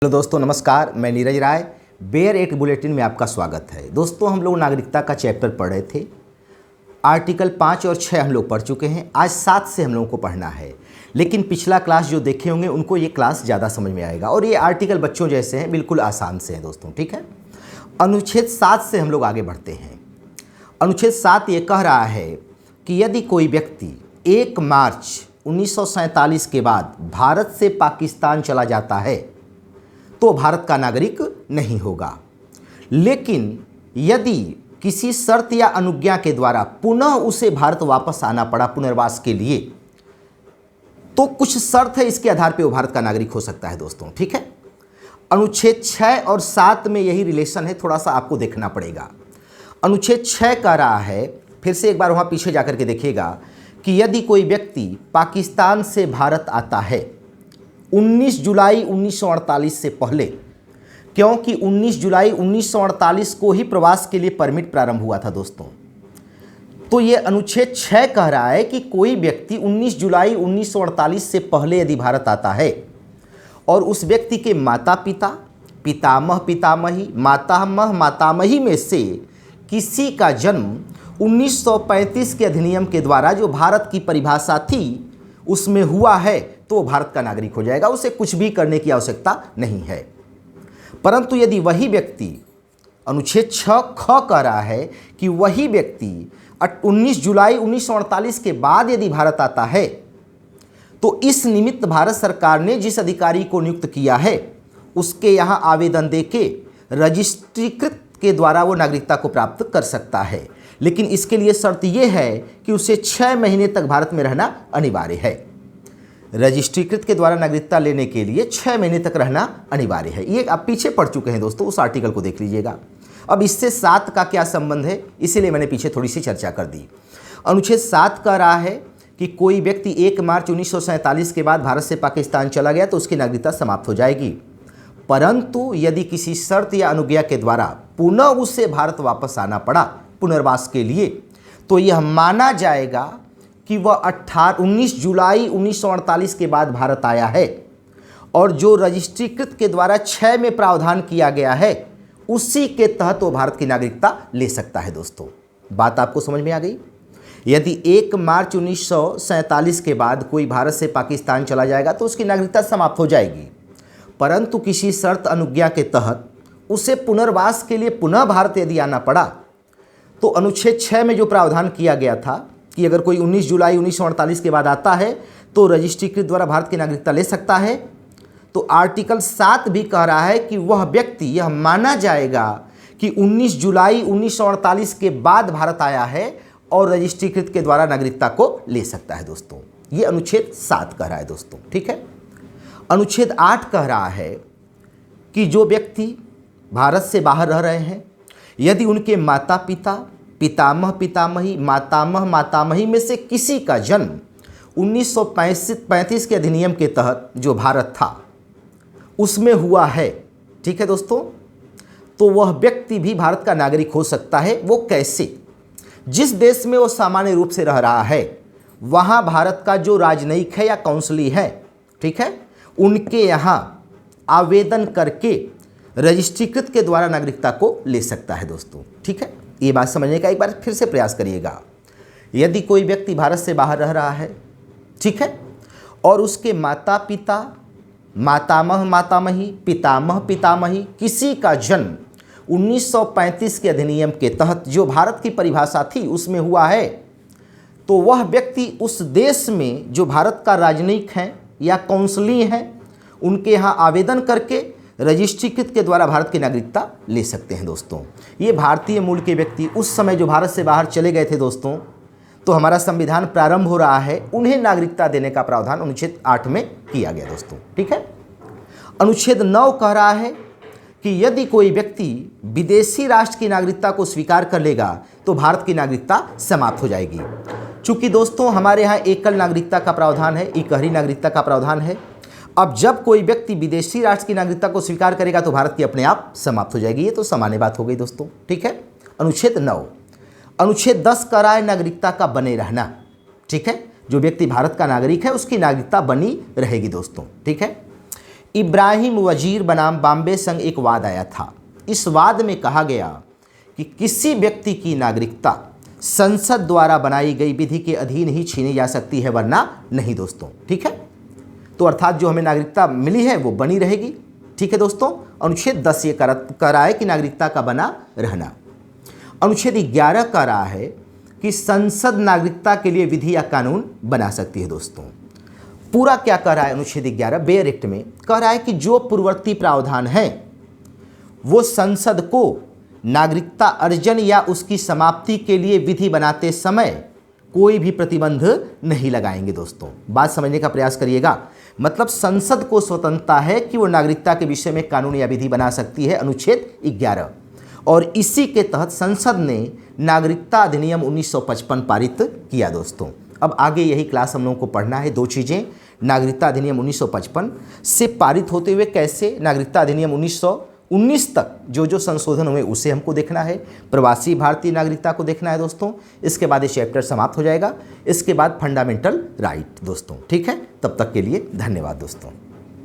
Hello दोस्तों, नमस्कार। मैं नीरज राय, बेयर एक बुलेटिन में आपका स्वागत है। दोस्तों, हम लोग नागरिकता का चैप्टर पढ़ रहे थे। आर्टिकल 5 और 6 हम लोग पढ़ चुके हैं। आज 7 से हम लोगों को पढ़ना है, लेकिन पिछला क्लास जो देखे होंगे उनको ये क्लास ज़्यादा समझ में आएगा। और ये आर्टिकल बच्चों जैसे हैं, बिल्कुल आसान से हैं दोस्तों, ठीक है। अनुच्छेद 7 से हम लोग आगे बढ़ते हैं। अनुच्छेद 7 ये कह रहा है कि यदि कोई व्यक्ति 1 मार्च 1947 के बाद भारत से पाकिस्तान चला जाता है तो भारत का नागरिक नहीं होगा। लेकिन यदि किसी शर्त या अनुज्ञा के द्वारा पुनः उसे भारत वापस आना पड़ा पुनर्वास के लिए, तो कुछ शर्त है, इसके आधार पर वो भारत का नागरिक हो सकता है दोस्तों, ठीक है। अनुच्छेद 6 और 7 में यही रिलेशन है, थोड़ा सा आपको देखना पड़ेगा। अनुच्छेद 6 कह रहा है, फिर से एक बार वहाँ पीछे जाकर के देखिएगा, कि यदि कोई व्यक्ति पाकिस्तान से भारत आता है 19 जुलाई 1948 से पहले, क्योंकि 19 जुलाई 1948 को ही प्रवास के लिए परमिट प्रारंभ हुआ था दोस्तों। तो ये अनुच्छेद 6 कह रहा है कि कोई व्यक्ति 19 जुलाई 1948 से पहले यदि भारत आता है और उस व्यक्ति के माता पिता, पितामह पितामही, मातामह मातामही में से किसी का जन्म 1935 के अधिनियम के द्वारा जो भारत की परिभाषा थी उसमें हुआ है, तो भारत का नागरिक हो जाएगा। उसे कुछ भी करने की आवश्यकता नहीं है। परंतु यदि वही व्यक्ति, अनुच्छेद 6 ख कह रहा है कि वही व्यक्ति 19 जुलाई 1948 के बाद यदि भारत आता है, तो इस निमित्त भारत सरकार ने जिस अधिकारी को नियुक्त किया है उसके यहाँ आवेदन देके रजिस्ट्रीकृत के द्वारा वो नागरिकता को प्राप्त कर सकता है। लेकिन इसके लिए शर्त यह है कि उसे 6 महीने तक भारत में रहना अनिवार्य है। रजिस्ट्रीकृत के द्वारा नागरिकता लेने के लिए 6 महीने तक रहना अनिवार्य है। ये आप पीछे पढ़ चुके हैं दोस्तों, उस आर्टिकल को देख लीजिएगा। अब इससे 7 का क्या संबंध है, इसीलिए मैंने पीछे थोड़ी सी चर्चा कर दी। अनुच्छेद 7 कह रहा है कि कोई व्यक्ति 1 मार्च 1947 के बाद भारत से पाकिस्तान चला गया तो उसकी नागरिकता समाप्त हो जाएगी। परंतु यदि किसी शर्त या अनुज्ञा के द्वारा पुनः उसे भारत वापस आना पड़ा पुनर्वास के लिए, तो यह माना जाएगा कि वह 19 जुलाई 1948 के बाद भारत आया है और जो रजिस्ट्रीकृत के द्वारा 6 में प्रावधान किया गया है उसी के तहत वो भारत की नागरिकता ले सकता है दोस्तों। बात आपको समझ में आ गई। यदि 1 मार्च 1947 के बाद कोई भारत से पाकिस्तान चला जाएगा तो उसकी नागरिकता समाप्त हो जाएगी। परंतु किसी शर्त अनुज्ञा के तहत उसे पुनर्वास के लिए पुनः भारत यदि आना पड़ा, तो अनुच्छेद 6 में जो प्रावधान किया गया था कि अगर कोई 19 जुलाई 1948 के बाद आता है तो रजिस्ट्रीकृत द्वारा भारत की नागरिकता ले सकता है, तो आर्टिकल 7 भी कह रहा है कि वह व्यक्ति, यह माना जाएगा कि 19 जुलाई 1948 के बाद भारत आया है और रजिस्ट्रीकृत के द्वारा नागरिकता को ले सकता है दोस्तों। ये अनुच्छेद 7 कह रहा है दोस्तों, ठीक है। अनुच्छेद 8 कह रहा है कि जो व्यक्ति भारत से बाहर रह रहे हैं, यदि उनके माता पिता, पितामह पितामही, मातामह मातामही में से किसी का जन्म 1935 के अधिनियम के तहत जो भारत था उसमें हुआ है, ठीक है दोस्तों, तो वह व्यक्ति भी भारत का नागरिक हो सकता है। वो कैसे? जिस देश में वो सामान्य रूप से रह रहा है वहाँ भारत का जो राजनयिक है या काउंसिल है, ठीक है, उनके यहाँ आवेदन करके रजिस्ट्रीकृत के द्वारा नागरिकता को ले सकता है दोस्तों, ठीक है। ये बात समझने का एक बार फिर से प्रयास करिएगा। यदि कोई व्यक्ति भारत से बाहर रह रहा है, ठीक है, और उसके माता पिता, मातामह मातामही, पितामह पितामही किसी का जन्म 1935 के अधिनियम के तहत जो भारत की परिभाषा थी उसमें हुआ है, तो वह व्यक्ति उस देश में जो भारत का राजनयिक है या काउंसिली हैं उनके यहाँ आवेदन करके रजिस्ट्रीकृत के द्वारा भारत की नागरिकता ले सकते हैं दोस्तों। ये भारतीय मूल के व्यक्ति उस समय जो भारत से बाहर चले गए थे दोस्तों, तो हमारा संविधान प्रारंभ हो रहा है, उन्हें नागरिकता देने का प्रावधान अनुच्छेद 8 में किया गया दोस्तों, ठीक है। अनुच्छेद 9 कह रहा है कि यदि कोई व्यक्ति विदेशी राष्ट्र की नागरिकता को स्वीकार कर लेगा तो भारत की नागरिकता समाप्त हो जाएगी। चूँकि दोस्तों हमारे यहाँ एकल नागरिकता का प्रावधान है, इकहरी नागरिकता का प्रावधान है। अब जब कोई व्यक्ति विदेशी राष्ट्र की नागरिकता को स्वीकार करेगा तो भारत की अपने आप समाप्त हो जाएगी। ये तो सामान्य बात हो गई दोस्तों, ठीक है। अनुच्छेद 9। अनुच्छेद 10 कह रहा है नागरिकता का बने रहना, ठीक है। जो व्यक्ति भारत का नागरिक है उसकी नागरिकता बनी रहेगी दोस्तों, ठीक है। इब्राहिम वजीर बनाम बॉम्बे संघ एक वाद आया था। इस वाद में कहा गया कि किसी व्यक्ति की नागरिकता संसद द्वारा बनाई गई विधि के अधीन ही छीनी जा सकती है, वरना नहीं दोस्तों। ठीक है, तो अर्थात जो हमें नागरिकता मिली है वो बनी रहेगी। ठीक है दोस्तों, अनुच्छेद 10 ये कह रहा है कि नागरिकता का बना रहना। अनुच्छेद 11 कह रहा है कि संसद नागरिकता के लिए विधि या कानून बना सकती है दोस्तों। पूरा क्या कह रहा है अनुच्छेद 11 बेयर एक्ट में? कह रहा है कि जो पूर्ववर्ती प्रावधान है वो संसद को नागरिकता अर्जन या उसकी समाप्ति के लिए विधि बनाते समय कोई भी प्रतिबंध नहीं लगाएंगे दोस्तों। बात समझने का प्रयास करिएगा। मतलब संसद को स्वतंत्रता है कि वो नागरिकता के विषय में कानून या विधि बना सकती है, अनुच्छेद 11। और इसी के तहत संसद ने नागरिकता अधिनियम 1955 पारित किया दोस्तों। अब आगे यही क्लास हम लोगों को पढ़ना है। दो चीज़ें, नागरिकता अधिनियम 1955 से पारित होते हुए कैसे नागरिकता अधिनियम 1919 तक जो जो संशोधन हुए उसे हमको देखना है। प्रवासी भारतीय नागरिकता को देखना है दोस्तों। इसके बाद ये चैप्टर समाप्त हो जाएगा। इसके बाद फंडामेंटल राइट दोस्तों। ठीक है, तब तक के लिए धन्यवाद दोस्तों।